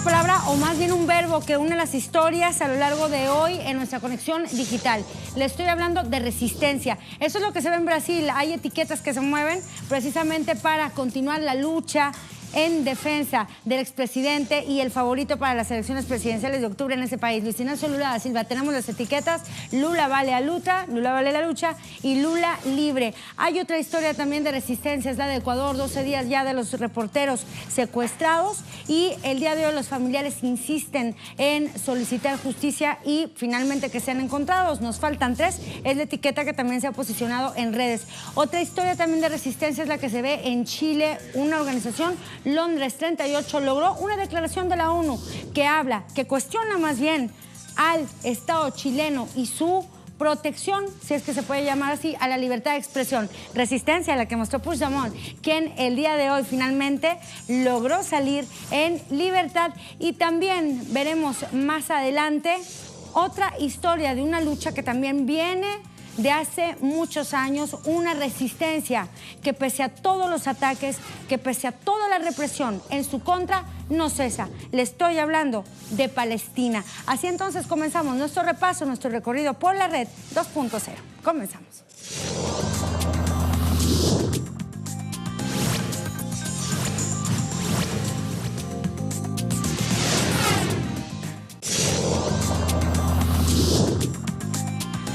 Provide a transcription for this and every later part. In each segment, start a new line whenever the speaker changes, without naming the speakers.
palabra o más bien un verbo que une las historias a lo largo de hoy en nuestra conexión digital. Le estoy hablando de resistencia. Eso es lo que se ve en Brasil. Hay etiquetas que se mueven precisamente para continuar la lucha en defensa del expresidente y el favorito para las elecciones presidenciales de octubre en ese país, Luis Ignacio Lula da Silva. Tenemos las etiquetas Lula vale a lucha, Lula vale la lucha y Lula libre. Hay otra historia también de resistencia, es la de Ecuador, 12 días ya de los reporteros secuestrados y el día de hoy los familiares insisten en solicitar justicia y finalmente que sean encontrados. Nos faltan 3, es la etiqueta que también se ha posicionado en redes. Otra historia también de resistencia es la que se ve en Chile, una organización Londres 38 logró una declaración de la ONU que cuestiona más bien al Estado chileno y su protección, si es que se puede llamar así, a la libertad de expresión. Resistencia a la que mostró Puigdemont, quien el día de hoy finalmente logró salir en libertad. Y también veremos más adelante otra historia de una lucha que también viene de hace muchos años, una resistencia que pese a todos los ataques, que pese a toda la represión en su contra, no cesa. Le estoy hablando de Palestina. Así entonces comenzamos nuestro repaso, nuestro recorrido por la red 2.0. Comenzamos.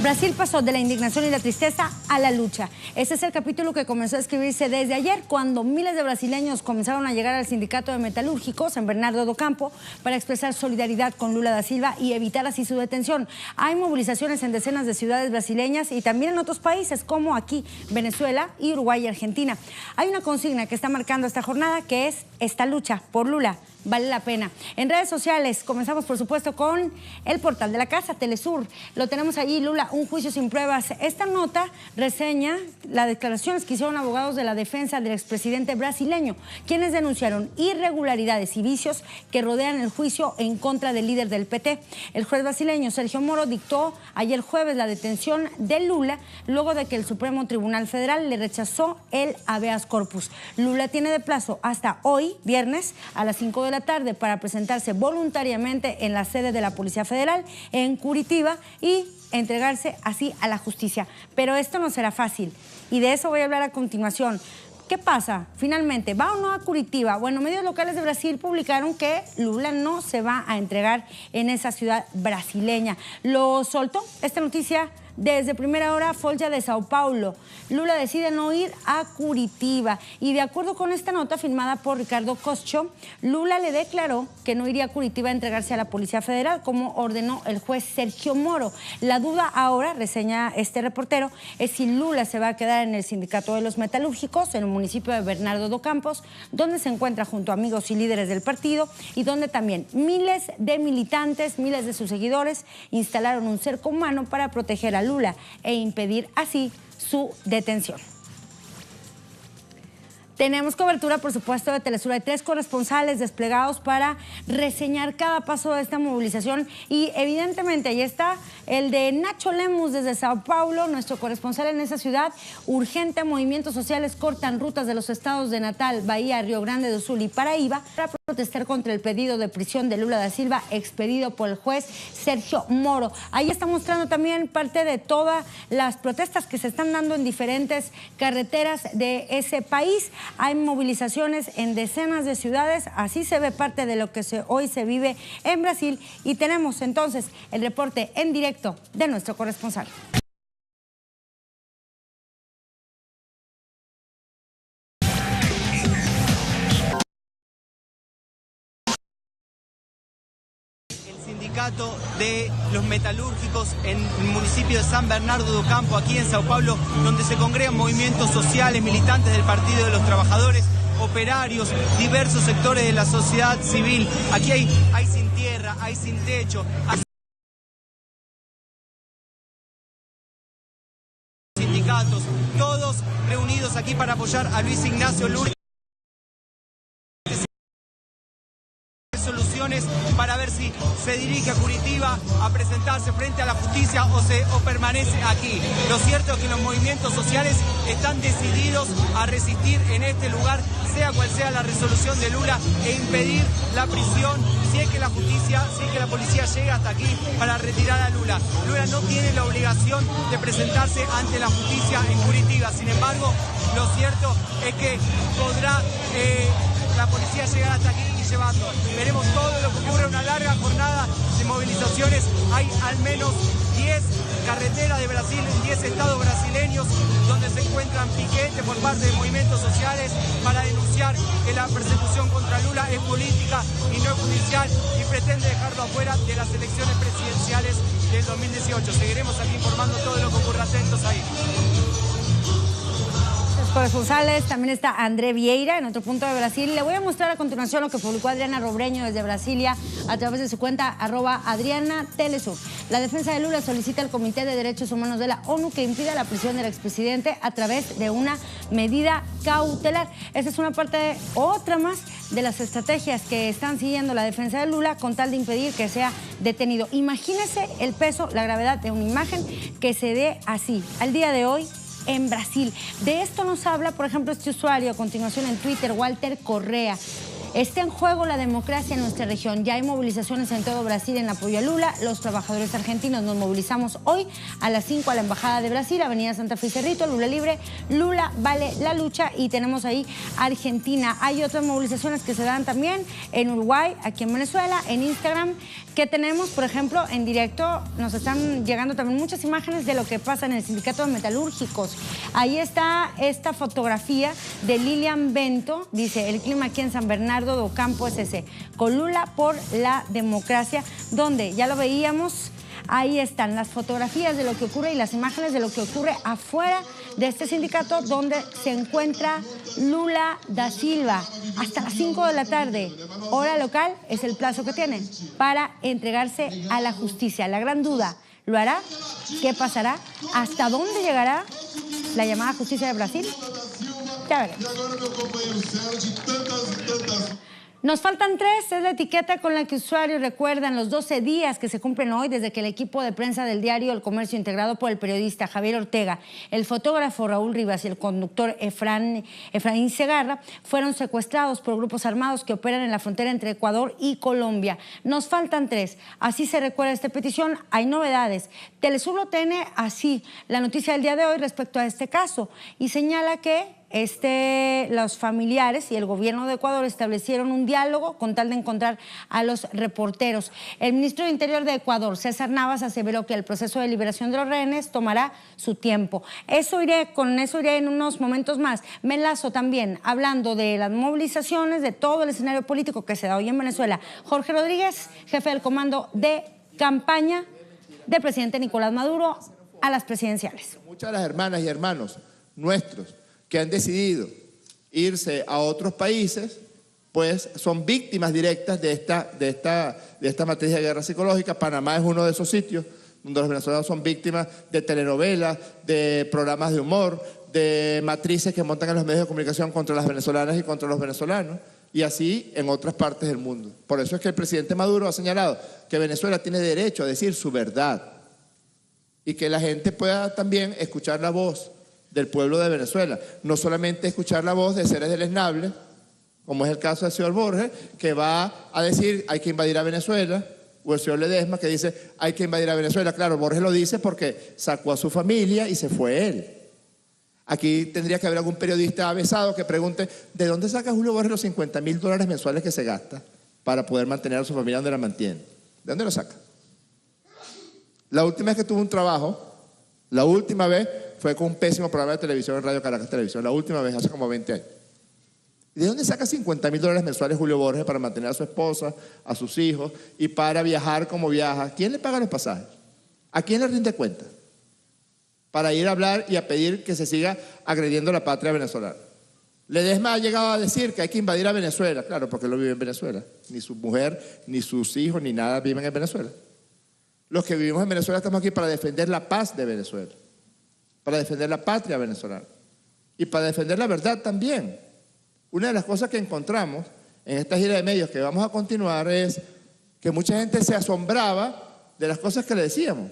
Brasil pasó de la indignación y la tristeza a la lucha. Ese es el capítulo que comenzó a escribirse desde ayer, cuando miles de brasileños comenzaron a llegar al sindicato de metalúrgicos en Bernardo do Campo para expresar solidaridad con Lula da Silva y evitar así su detención. Hay movilizaciones en decenas de ciudades brasileñas y también en otros países como aquí, Venezuela y Uruguay y Argentina. Hay una consigna que está marcando esta jornada que es: esta lucha por Lula vale la pena. En redes sociales comenzamos por supuesto con el portal de la casa, Telesur. Lo tenemos allí, Lula, un juicio sin pruebas. Esta nota reseña las declaraciones que hicieron abogados de la defensa del expresidente brasileño, quienes denunciaron irregularidades y vicios que rodean el juicio en contra del líder del PT. El juez brasileño Sergio Moro dictó ayer jueves la detención de Lula luego de que el Supremo Tribunal Federal le rechazó el habeas corpus. Lula tiene de plazo hasta hoy, viernes, a las 5 de la tarde para presentarse voluntariamente en la sede de la Policía Federal en Curitiba y entregarse así a la justicia. Pero esto no será fácil y de eso voy a hablar a continuación. ¿Qué pasa? Finalmente, ¿va o no a Curitiba? Bueno, medios locales de Brasil publicaron que Lula no se va a entregar en esa ciudad brasileña. Lo soltó esta noticia desde primera hora Folha de Sao Paulo. Lula decide no ir a Curitiba y de acuerdo con esta nota firmada por Ricardo Coscho, Lula le declaró que no iría a Curitiba a entregarse a la Policía Federal como ordenó el juez Sergio Moro. La duda ahora, reseña este reportero, es si Lula se va a quedar en el sindicato de los metalúrgicos en el municipio de Bernardo do Campos, donde se encuentra junto a amigos y líderes del partido y donde también miles de militantes, miles de sus seguidores instalaron un cerco humano para proteger a Lula e impedir así su detención. Tenemos cobertura, por supuesto, de Telesur. Hay 3 corresponsales desplegados para reseñar cada paso de esta movilización y evidentemente ahí está el de Nacho Lemus desde Sao Paulo, nuestro corresponsal en esa ciudad. Urgente, movimientos sociales cortan rutas de los estados de Natal, Bahía, Río Grande do Sul y Paraíba para protestar contra el pedido de prisión de Lula da Silva expedido por el juez Sergio Moro. Ahí está mostrando también parte de todas las protestas que se están dando en diferentes carreteras de ese país. Hay movilizaciones en decenas de ciudades, así se ve parte de lo que hoy se vive en Brasil y tenemos entonces el reporte en directo de nuestro corresponsal.
De los metalúrgicos en el municipio de San Bernardo do Campo, aquí en Sao Paulo, donde se congregan movimientos sociales, militantes del Partido de los Trabajadores, operarios, diversos sectores de la sociedad civil. Aquí hay sin tierra, hay sin techo, hay sindicatos, todos reunidos aquí para apoyar a Luis Ignacio Lula. Soluciones para ver si se dirige a Curitiba a presentarse frente a la justicia o permanece aquí. Lo cierto es que los movimientos sociales están decididos a resistir en este lugar, sea cual sea la resolución de Lula, e impedir la prisión si es que la justicia, si es que la policía llega hasta aquí para retirar a Lula. Lula no tiene la obligación de presentarse ante la justicia en Curitiba. Sin embargo, lo cierto es que podrá la policía llegar hasta aquí y llevando. Veremos todo lo que ocurre, una larga jornada de movilizaciones. Hay al menos 10 carreteras de Brasil en 10 estados brasileños donde se encuentran piquetes por parte de movimientos sociales para denunciar que la persecución contra Lula es política y no judicial y pretende dejarlo afuera de las elecciones presidenciales del 2018. Seguiremos aquí informando todo lo que ocurra. Atentos ahí.
Corresponsales, también está André Vieira en otro punto de Brasil. Le voy a mostrar a continuación lo que publicó Adriana Robreño desde Brasilia a través de su cuenta @AdrianaTelesur. La defensa de Lula solicita al Comité de Derechos Humanos de la ONU que impida la prisión del expresidente a través de una medida cautelar. Esa es una parte, otra más, de las estrategias que están siguiendo la defensa de Lula con tal de impedir que sea detenido. Imagínese el peso, la gravedad de una imagen que se dé así al día de hoy en Brasil. De esto nos habla, por ejemplo, este usuario a continuación en Twitter, Walter Correa. Está en juego la democracia en nuestra región. Ya hay movilizaciones en todo Brasil en apoyo a Lula. Los trabajadores argentinos nos movilizamos hoy a las 5 a la Embajada de Brasil, Avenida Santa Fe y Cerrito, Lula libre, Lula vale la lucha, y tenemos ahí Argentina. Hay otras movilizaciones que se dan también en Uruguay, aquí en Venezuela, en Instagram, que tenemos, por ejemplo, en directo. Nos están llegando también muchas imágenes de lo que pasa en el Sindicato de Metalúrgicos. Ahí está esta fotografía de Lilian Bento, dice: el clima aquí en San Bernardo do Campo es ese, con Lula por la democracia, donde ya lo veíamos. Ahí están las fotografías de lo que ocurre y las imágenes de lo que ocurre afuera de este sindicato, donde se encuentra Lula da Silva. Hasta las 5 de la tarde, hora local, es el plazo que tiene para entregarse a la justicia. La gran duda, ¿lo hará? ¿Qué pasará? ¿Hasta dónde llegará la llamada justicia de Brasil? Ya veremos. Nos faltan 3, es la etiqueta con la que usuarios recuerdan los 12 días que se cumplen hoy desde que el equipo de prensa del diario El Comercio, integrado por el periodista Javier Ortega, el fotógrafo Raúl Rivas y el conductor Efraín Segarra, fueron secuestrados por grupos armados que operan en la frontera entre Ecuador y Colombia. Nos faltan 3, así se recuerda esta petición. Hay novedades. Telesur lo tiene así, la noticia del día de hoy respecto a este caso, y señala que los familiares y el gobierno de Ecuador establecieron un diálogo con tal de encontrar a los reporteros. El ministro de Interior de Ecuador, César Navas, aseveró que el proceso de liberación de los rehenes tomará su tiempo. Con eso iré en unos momentos más. Me enlazo también hablando de las movilizaciones, de todo el escenario político que se da hoy en Venezuela. Jorge Rodríguez, jefe del comando de campaña del presidente Nicolás Maduro a las presidenciales.
Muchas de las hermanas y hermanos nuestros que han decidido irse a otros países, pues son víctimas directas de esta matriz de guerra psicológica. Panamá es uno de esos sitios donde los venezolanos son víctimas de telenovelas, de programas de humor, de matrices que montan en los medios de comunicación contra las venezolanas y contra los venezolanos, y así en otras partes del mundo. Por eso es que el presidente Maduro ha señalado que Venezuela tiene derecho a decir su verdad y que la gente pueda también escuchar la voz del pueblo de Venezuela, no solamente escuchar la voz de seres deleznables, como es el caso del señor Borges, que va a decir hay que invadir a Venezuela, o el señor Ledesma que dice hay que invadir a Venezuela. Claro, Borges lo dice porque sacó a su familia y se fue él. Aquí tendría que haber algún periodista avesado que pregunte ¿de dónde saca Julio Borges los $50.000 mensuales que se gasta para poder mantener a su familia donde la mantiene? ¿De dónde lo saca? La última vez que tuvo un trabajo, la última vez fue con un pésimo programa de televisión en Radio Caracas Televisión, la última vez, hace como 20 años. ¿De dónde saca $50.000 mensuales Julio Borges para mantener a su esposa, a sus hijos y para viajar como viaja? ¿Quién le paga los pasajes? ¿A quién le rinde cuenta? Para ir a hablar y a pedir que se siga agrediendo la patria venezolana. Ledesma ha llegado a decir que hay que invadir a Venezuela, claro, porque él no vive en Venezuela. Ni su mujer, ni sus hijos, ni nada viven en Venezuela. Los que vivimos en Venezuela estamos aquí para defender la paz de Venezuela, para defender la patria venezolana y para defender la verdad también. Una de las cosas que encontramos en esta gira de medios que vamos a continuar es que mucha gente se asombraba de las cosas que le decíamos.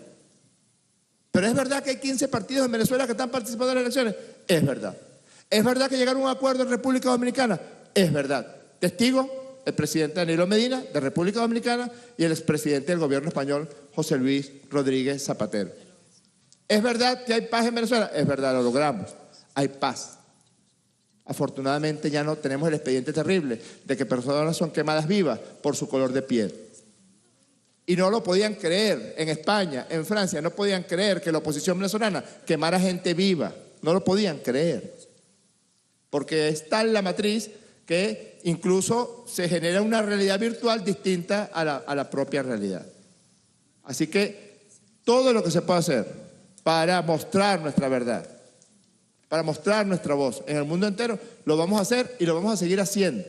Pero es verdad que hay 15 partidos en Venezuela que están participando en las elecciones. Es verdad. Es verdad que llegaron a un acuerdo en República Dominicana. Es verdad. Testigo, el presidente Danilo Medina, de República Dominicana, y el expresidente del gobierno español, José Luis Rodríguez Zapatero. ¿Es verdad que hay paz en Venezuela? Es verdad, lo logramos. Hay paz. Afortunadamente ya no tenemos el expediente terrible de que personas son quemadas vivas por su color de piel. Y no lo podían creer en España, en Francia, no podían creer que la oposición venezolana quemara gente viva. No lo podían creer. Porque es tal la matriz que incluso se genera una realidad virtual distinta a la propia realidad. Así que todo lo que se puede hacer para mostrar nuestra verdad, para mostrar nuestra voz en el mundo entero, lo vamos a hacer y lo vamos a seguir haciendo.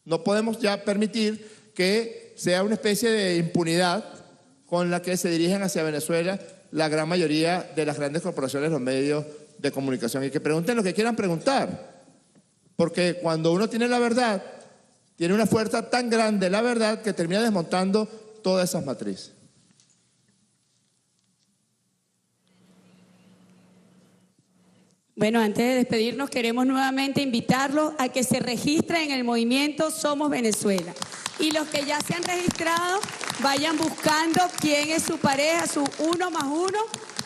No podemos ya permitir que sea una especie de impunidad con la que se dirigen hacia Venezuela la gran mayoría de las grandes corporaciones, los medios de comunicación. Y que pregunten lo que quieran preguntar. Porque cuando uno tiene la verdad, tiene una fuerza tan grande la verdad que termina desmontando todas esas matrices.
Bueno, antes de despedirnos, queremos nuevamente invitarlos a que se registren en el movimiento Somos Venezuela. Y los que ya se han registrado, vayan buscando quién es su pareja, su 1+1,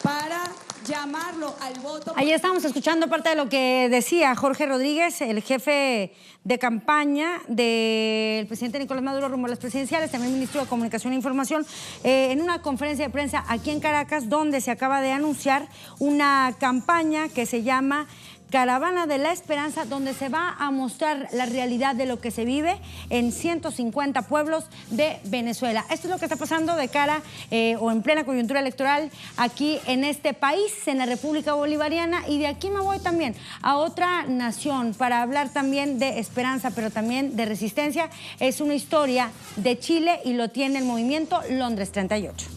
para llamarlo al voto.
Ahí estamos escuchando parte de lo que decía Jorge Rodríguez, el jefe de campaña del presidente Nicolás Maduro rumbo a las presidenciales, también ministro de Comunicación e Información, en una conferencia de prensa aquí en Caracas, donde se acaba de anunciar una campaña que se llama Caravana de la Esperanza, donde se va a mostrar la realidad de lo que se vive en 150 pueblos de Venezuela. Esto es lo que está pasando de cara o en plena coyuntura electoral aquí en este país, en la República Bolivariana, y de aquí me voy también a otra nación para hablar también de esperanza, pero también de resistencia. Es una historia de Chile y lo tiene el movimiento Londres 38.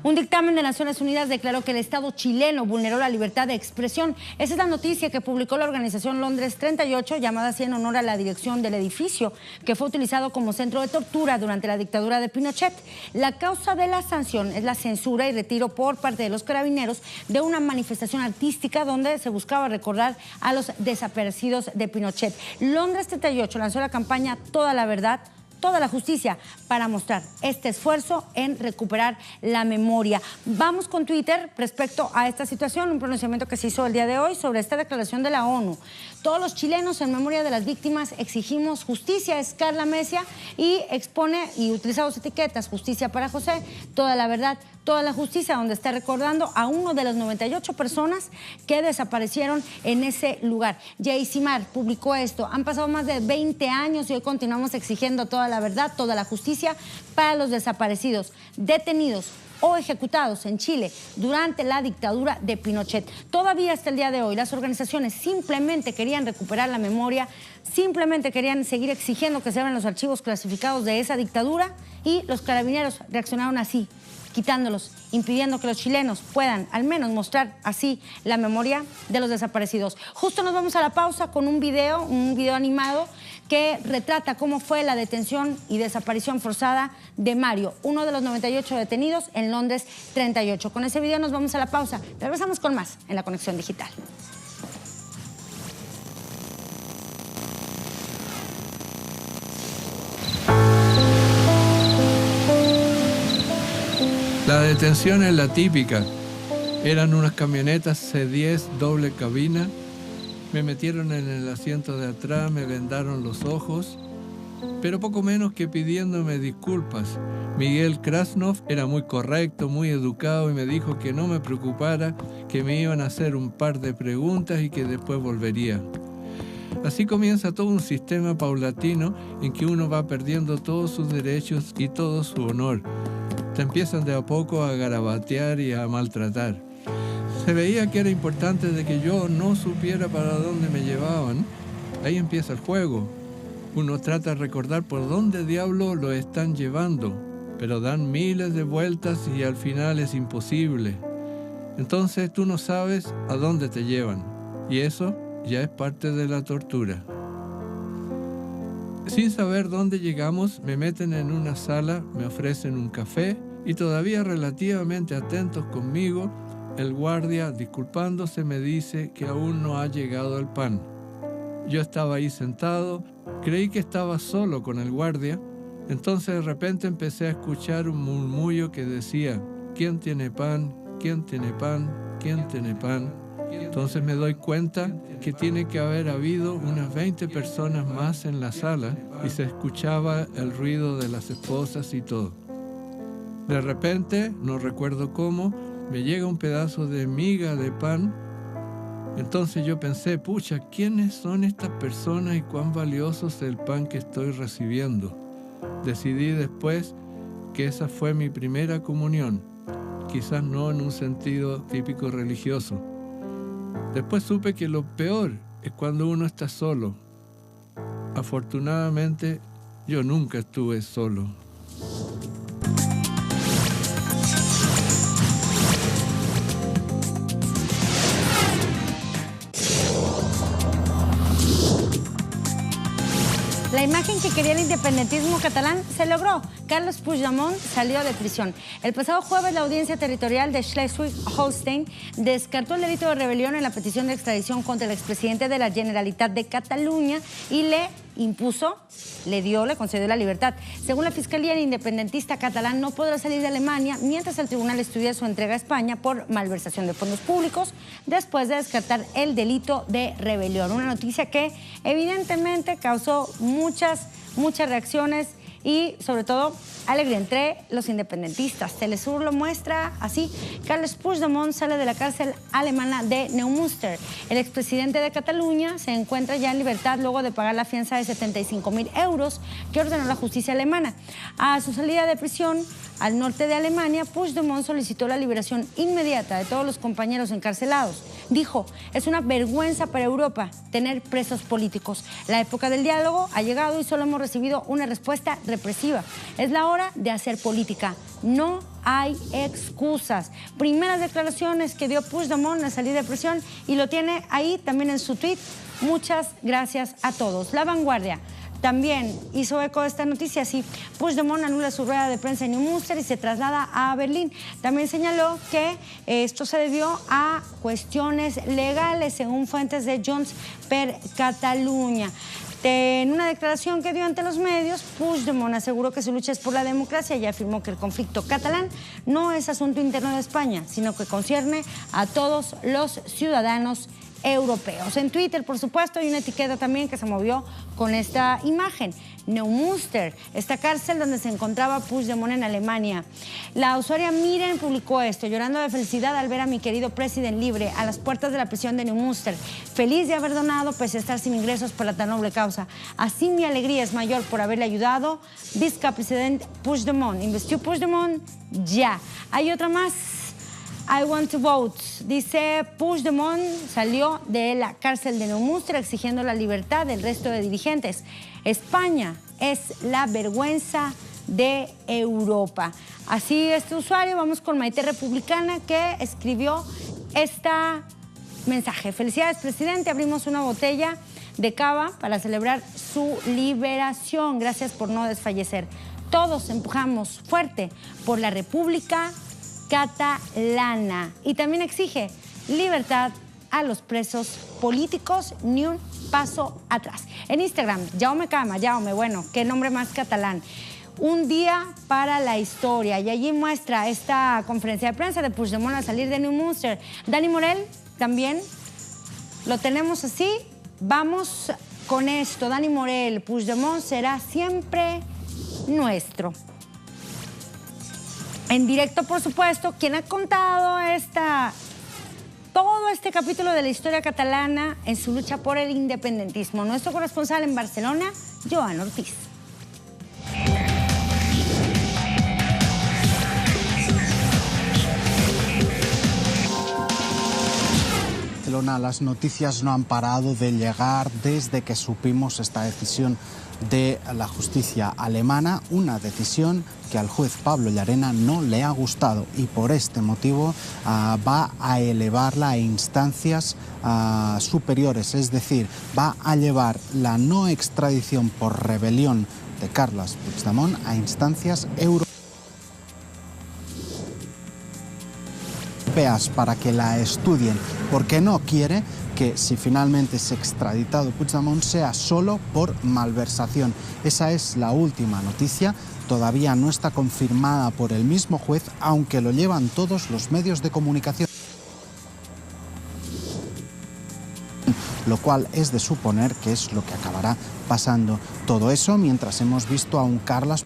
Un dictamen de Naciones Unidas declaró que el Estado chileno vulneró la libertad de expresión. Esa es la noticia que publicó la organización Londres 38, llamada así en honor a la dirección del edificio que fue utilizado como centro de tortura durante la dictadura de Pinochet. La causa de la sanción es la censura y retiro por parte de los carabineros de una manifestación artística donde se buscaba recordar a los desaparecidos de Pinochet. Londres 38 lanzó la campaña Toda la Verdad, Toda la Justicia, para mostrar este esfuerzo en recuperar la memoria. Vamos con Twitter respecto a esta situación, un pronunciamiento que se hizo el día de hoy sobre esta declaración de la ONU. Todos los chilenos en memoria de las víctimas exigimos justicia, es Carla Mesia, y expone y utiliza dos etiquetas: justicia para José, toda la verdad, toda la justicia, donde está recordando a uno de las 98 personas que desaparecieron en ese lugar. Yaisimar publicó esto: han pasado más de 20 años y hoy continuamos exigiendo toda la verdad, toda la justicia para los desaparecidos, detenidos o ejecutados en Chile durante la dictadura de Pinochet. Todavía hasta el día de hoy las organizaciones simplemente querían recuperar la memoria, simplemente querían seguir exigiendo que se abran los archivos clasificados de esa dictadura, y los carabineros reaccionaron así, quitándolos, impidiendo que los chilenos puedan al menos mostrar así la memoria de los desaparecidos. Justo nos vamos a la pausa con un video animado que retrata cómo fue la detención y desaparición forzada de Mario, uno de los 98 detenidos en Londres 38. Con ese video nos vamos a la pausa. Regresamos con más en La Conexión Digital.
La detención es la típica. Eran unas camionetas C10 doble cabina. Me metieron en el asiento de atrás, me vendaron los ojos pero poco menos que pidiéndome disculpas. Miguel Krasnov era muy correcto, muy educado y me dijo que no me preocupara, que me iban a hacer un par de preguntas y que después volvería. Así comienza todo un sistema paulatino en que uno va perdiendo todos sus derechos y todo su honor. Te empiezan de a poco a garabatear y a maltratar. Se veía que era importante de que yo no supiera para dónde me llevaban. Ahí empieza el juego. Uno trata de recordar por dónde diablo lo están llevando, pero dan miles de vueltas y al final es imposible. Entonces tú no sabes a dónde te llevan, y eso ya es parte de la tortura. Sin saber dónde llegamos, me meten en una sala, me ofrecen un café y todavía relativamente atentos conmigo, el guardia, disculpándose, me dice que aún no ha llegado el pan. Yo estaba ahí sentado, creí que estaba solo con el guardia, entonces de repente empecé a escuchar un murmullo que decía: ¿quién tiene pan? ¿Quién tiene pan? ¿Quién tiene pan? Entonces me doy cuenta que tiene que haber habido unas 20 personas más en la sala y se escuchaba el ruido de las esposas y todo. De repente, no recuerdo cómo, me llega un pedazo de miga de pan. Entonces yo pensé, pucha, ¿quiénes son estas personas y cuán valioso es el pan que estoy recibiendo? Decidí después que esa fue mi primera comunión, quizás no en un sentido típico religioso. Después supe que lo peor es cuando uno está solo. Afortunadamente, yo nunca estuve solo.
La imagen que quería el independentismo catalán se logró. Carles Puigdemont salió de prisión. El pasado jueves, la Audiencia Territorial de Schleswig-Holstein descartó el delito de rebelión en la petición de extradición contra el expresidente de la Generalitat de Cataluña y le concedió la libertad. Según la Fiscalía, el independentista catalán no podrá salir de Alemania mientras el tribunal estudia su entrega a España por malversación de fondos públicos después de descartar el delito de rebelión. Una noticia que evidentemente causó muchas reacciones y sobre todo alegría entre los independentistas. Telesur lo muestra así. Carles Puigdemont sale de la cárcel alemana de Neumünster. El expresidente de Cataluña se encuentra ya en libertad luego de pagar la fianza de 75.000 euros que ordenó la justicia alemana. A su salida de prisión al norte de Alemania, Puigdemont solicitó la liberación inmediata de todos los compañeros encarcelados. Dijo, es una vergüenza para Europa tener presos políticos. La época del diálogo ha llegado y solo hemos recibido una respuesta represiva. Es la hora de hacer política. No hay excusas. Primeras declaraciones que dio Puigdemont al salir de prisión y lo tiene ahí también en su tweet. Muchas gracias a todos. La Vanguardia también hizo eco de esta noticia. Sí, Puigdemont anula su rueda de prensa en Neumünster y se traslada a Berlín. También señaló que esto se debió a cuestiones legales, según fuentes de Junts per Catalunya. En una declaración que dio ante los medios, Puigdemont aseguró que su lucha es por la democracia y afirmó que el conflicto catalán no es asunto interno de España, sino que concierne a todos los ciudadanos europeos. En Twitter, por supuesto, hay una etiqueta también que se movió con esta imagen. Neumünster, esta cárcel donde se encontraba Puigdemont en Alemania. La usuaria Miren publicó esto, llorando de felicidad al ver a mi querido presidente libre a las puertas de la prisión de Neumünster. Feliz de haber donado pese a estar sin ingresos por la tan noble causa. Así mi alegría es mayor por haberle ayudado. Visca presidente Puigdemont. Investiu Puigdemont ya. Hay otra más. I want to vote. Dice Puigdemont salió de la cárcel de Neumünster exigiendo la libertad del resto de dirigentes. España es la vergüenza de Europa. Así este usuario. Vamos con Maite Republicana que escribió este mensaje. Felicidades, presidente. Abrimos una botella de cava para celebrar su liberación. Gracias por no desfallecer. Todos empujamos fuerte por la República Catalana y también exige libertad a los presos políticos, ni un paso atrás. En Instagram, Jaume Cama, Jaume, bueno, qué nombre más catalán. Un día para la historia y allí muestra esta conferencia de prensa de Puigdemont al salir de Neumünster. Dani Morel también lo tenemos así. Vamos con esto, Dani Morel, Puigdemont será siempre nuestro. En directo, por supuesto, quien ha contado todo este capítulo de la historia catalana en su lucha por el independentismo. Nuestro corresponsal en Barcelona, Joan Ortiz.
Las noticias no han parado de llegar desde que supimos esta decisión de la justicia alemana, una decisión que al juez Pablo Llarena no le ha gustado y por este motivo va a elevarla a instancias superiores, es decir, va a llevar la no extradición por rebelión de Carles Puigdemont a instancias europeas para que la estudien, porque no quiere que si finalmente es extraditado Puigdemont sea solo por malversación. Esa es la última noticia, todavía no está confirmada por el mismo juez, aunque lo llevan todos los medios de comunicación, lo cual es de suponer que es lo que acabará pasando. Todo eso mientras hemos visto a un Carles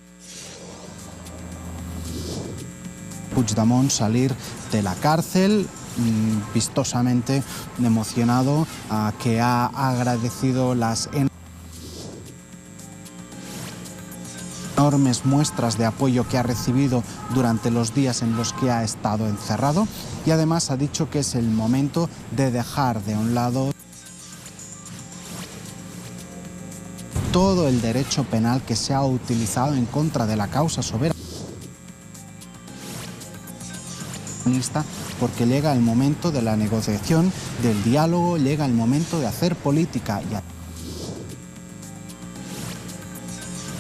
Puigdemont salir de la cárcel, vistosamente emocionado, que ha agradecido las enormes muestras de apoyo que ha recibido durante los días en los que ha estado encerrado y además ha dicho que es el momento de dejar de un lado todo el derecho penal que se ha utilizado en contra de la causa soberana, porque llega el momento de la negociación, del diálogo, llega el momento de hacer política y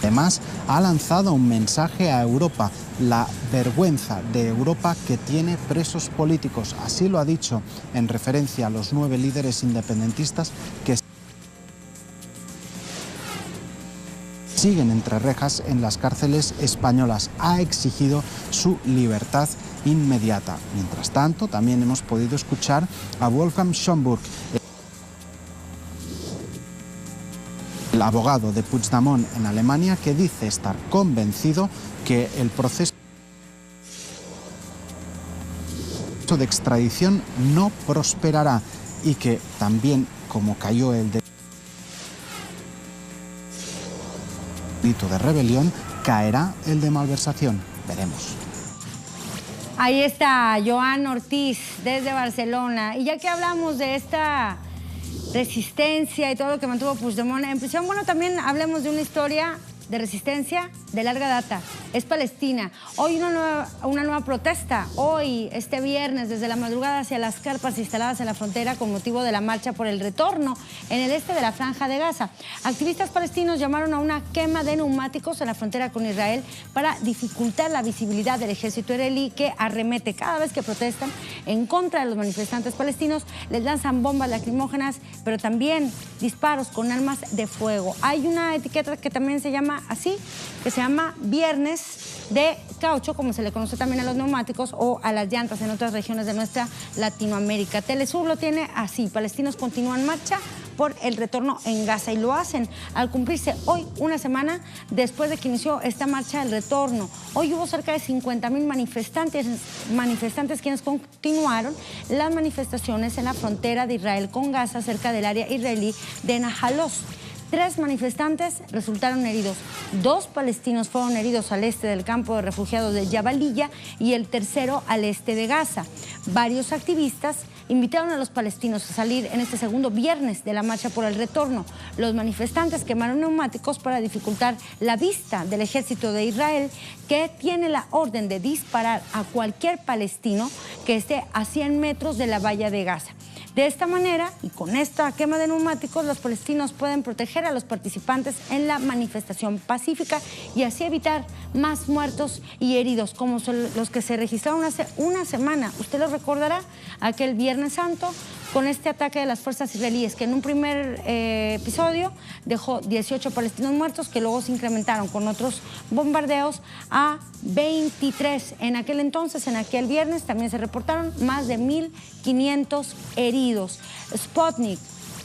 además ha lanzado un mensaje a Europa, la vergüenza de Europa que tiene presos políticos. Así lo ha dicho en referencia a los 9 líderes independentistas que siguen entre rejas en las cárceles españolas. Ha exigido su libertad inmediata. Mientras tanto, también hemos podido escuchar a Wolfgang Schomburg, el abogado de Puigdemont en Alemania, que dice estar convencido que el proceso de extradición no prosperará y que también, como cayó el delito de rebelión, caerá el de malversación. Veremos.
Ahí está Joan Ortiz desde Barcelona. Y ya que hablamos de esta resistencia y todo lo que mantuvo Puigdemont en prisión, bueno, también hablemos de una historia de resistencia de larga data. Es Palestina. Hoy una nueva protesta. Hoy, este viernes, desde la madrugada hacia las carpas instaladas en la frontera con motivo de la marcha por el retorno en el este de la Franja de Gaza. Activistas palestinos llamaron a una quema de neumáticos en la frontera con Israel para dificultar la visibilidad del ejército israelí, que arremete cada vez que protestan en contra de los manifestantes palestinos. Les lanzan bombas lacrimógenas, pero también disparos con armas de fuego. Hay una etiqueta que también se llama así, que se llama Viernes de Caucho, como se le conoce también a los neumáticos o a las llantas en otras regiones de nuestra Latinoamérica. Telesur lo tiene así: palestinos continúan marcha por el retorno en Gaza, y lo hacen al cumplirse hoy una semana después de que inició esta marcha del retorno. Hoy hubo cerca de 50,000 manifestantes quienes continuaron las manifestaciones en la frontera de Israel con Gaza, cerca del área israelí de Najalos. 3 manifestantes resultaron heridos. 2 palestinos fueron heridos al este del campo de refugiados de Jabalilla y el tercero al este de Gaza. Varios activistas invitaron a los palestinos a salir en este segundo viernes de la marcha por el retorno. Los manifestantes quemaron neumáticos para dificultar la vista del ejército de Israel, que tiene la orden de disparar a cualquier palestino que esté a 100 metros de la valla de Gaza. De esta manera, y con esta quema de neumáticos, los palestinos pueden proteger a los participantes en la manifestación pacífica y así evitar más muertos y heridos, como son los que se registraron hace una semana. Usted lo recordará, aquel Viernes Santo, con este ataque de las fuerzas israelíes, que en un primer episodio dejó 18 palestinos muertos, que luego se incrementaron con otros bombardeos a 23. En aquel entonces, en aquel viernes, también se reportaron más de 1,500 heridos. Sputnik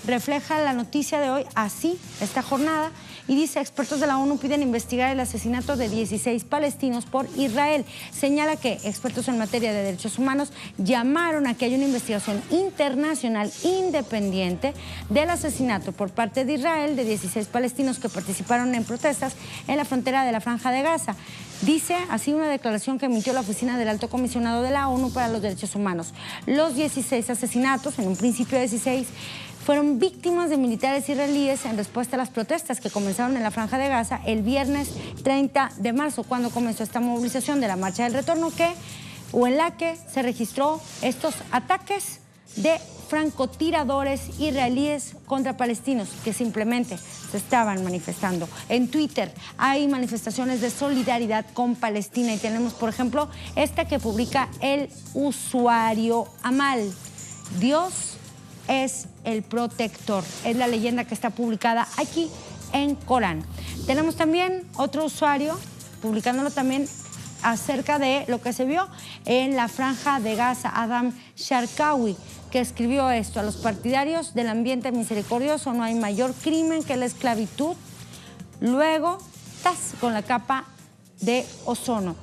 refleja la noticia de hoy así, esta jornada, y dice: expertos de la ONU piden investigar el asesinato de 16 palestinos por Israel. Señala que expertos en materia de derechos humanos llamaron a que haya una investigación internacional independiente del asesinato por parte de Israel de 16 palestinos que participaron en protestas en la frontera de la Franja de Gaza. Dice así una declaración que emitió la Oficina del Alto Comisionado de la ONU para los Derechos Humanos. Los 16 asesinatos, en un principio 16, fueron víctimas de militares israelíes en respuesta a las protestas que comenzaron en la Franja de Gaza el viernes 30 de marzo, cuando comenzó esta movilización de la Marcha del Retorno, en la que se registró estos ataques de francotiradores israelíes contra palestinos que simplemente se estaban manifestando. En Twitter hay manifestaciones de solidaridad con Palestina y tenemos, por ejemplo, esta que publica el usuario Amal. Dios es el protector. Es la leyenda que está publicada aquí en Corán. Tenemos también otro usuario publicándolo también acerca de lo que se vio en la Franja de Gaza, Adam Sharkawi, que escribió esto: a los partidarios del ambiente misericordioso no hay mayor crimen que la esclavitud. Luego, con la capa de ozono.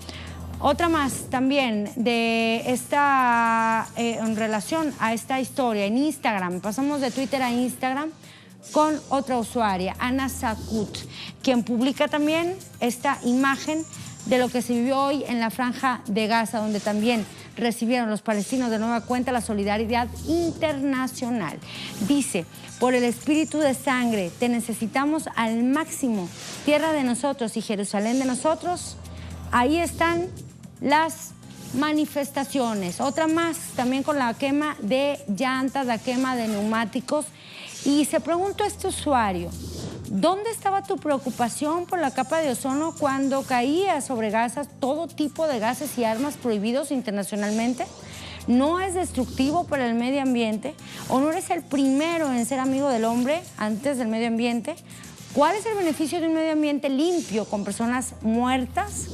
Otra más también de esta, en relación a esta historia en Instagram. Pasamos de Twitter a Instagram con otra usuaria, Ana Sakut, quien publica también esta imagen de lo que se vivió hoy en la Franja de Gaza, donde también recibieron los palestinos de nueva cuenta la solidaridad internacional. Dice: por el espíritu de sangre, te necesitamos al máximo, tierra de nosotros y Jerusalén de nosotros. Ahí están las manifestaciones. Otra más, también con la quema de llantas, la quema de neumáticos. Y se preguntó a este usuario: ¿dónde estaba tu preocupación por la capa de ozono cuando caía sobre Gaza todo tipo de gases y armas prohibidos internacionalmente? ¿No es destructivo para el medio ambiente? ¿O no eres el primero en ser amigo del hombre antes del medio ambiente? ¿Cuál es el beneficio de un medio ambiente limpio con personas muertas?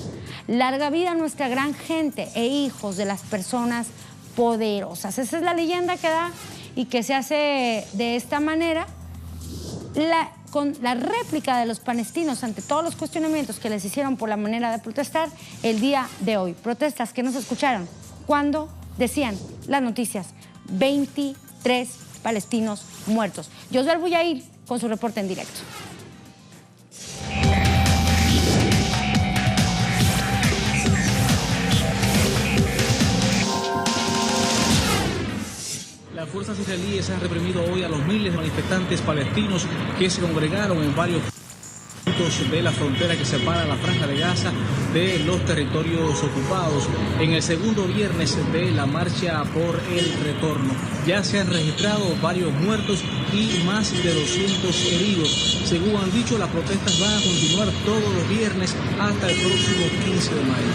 Larga vida a nuestra gran gente e hijos de las personas poderosas. Esa es la leyenda que da y que se hace de esta manera. Con la réplica de los palestinos ante todos los cuestionamientos que les hicieron por la manera de protestar el día de hoy. Protestas que no se escucharon cuando decían las noticias: 23 palestinos muertos. José Buyair con su reporte en directo.
Las fuerzas israelíes han reprimido hoy a los miles de manifestantes palestinos que se congregaron en varios puntos de la frontera que separa la Franja de Gaza de los territorios ocupados en el segundo viernes de la marcha por el retorno. Ya se han registrado varios muertos y más de 200 heridos. Según han dicho, las protestas van a continuar todos los viernes hasta el próximo 15 de mayo.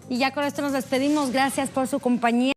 Y ya con esto nos despedimos. Gracias por su compañía.